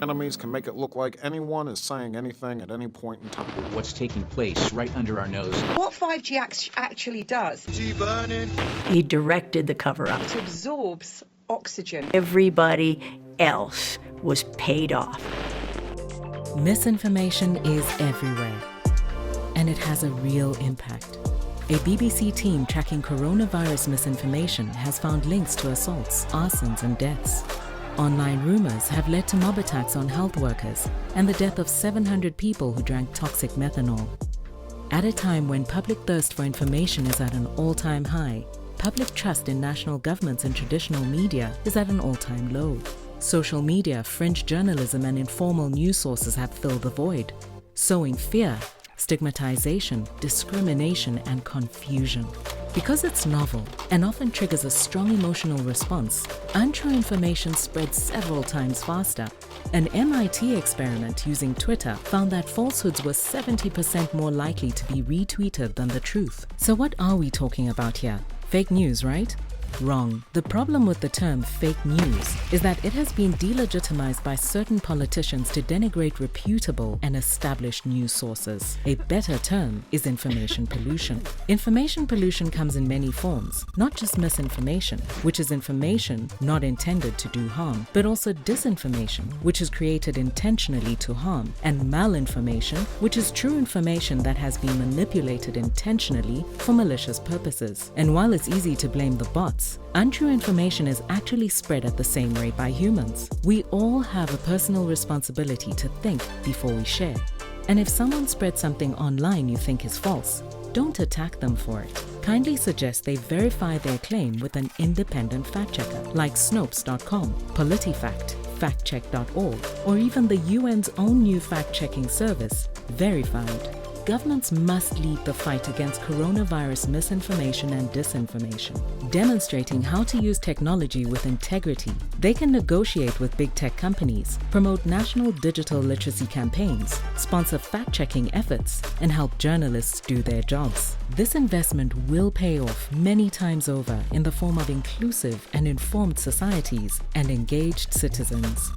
Enemies can make it look like anyone is saying anything at any point in time. What's taking place right under our nose? What 5G actually does, He directed the cover-up. it absorbs oxygen. Everybody else was paid off. Misinformation is everywhere, and it has a real impact. A BBC team tracking coronavirus misinformation has found links to assaults, arsons, and deaths. Online rumors have led to mob attacks on health workers and the death of 700 people who drank toxic methanol. At a time when public thirst for information is at an all-time high, public trust in national governments and traditional media is at an all-time low. Social media, fringe journalism, and informal news sources have filled the void, sowing fear, stigmatization, discrimination, and confusion. Because it's novel and often triggers a strong emotional response, untrue information spreads several times faster. An MIT experiment using Twitter found that falsehoods were 70% more likely to be retweeted than the truth. So what are we talking about here? Fake news, right? Wrong. The problem with the term fake news is that it has been delegitimized by certain politicians to denigrate reputable and established news sources. A better term is information pollution. Information pollution comes in many forms, not just misinformation, which is information not intended to do harm, but also disinformation, which is created intentionally to harm, and malinformation, which is true information that has been manipulated intentionally for malicious purposes. And while it's easy to blame the bots, untrue information is actually spread at the same rate by humans. We all have a personal responsibility to think before we share. And if someone spreads something online you think is false, don't attack them for it. Kindly suggest they verify their claim with an independent fact checker like Snopes.com, PolitiFact, factcheck.org, or even the UN's own new fact-checking service, Verified. Governments must lead the fight against coronavirus misinformation and disinformation, demonstrating how to use technology with integrity. They can negotiate with big tech companies, promote national digital literacy campaigns, sponsor fact-checking efforts, and help journalists do their jobs. This investment will pay off many times over in the form of inclusive and informed societies and engaged citizens.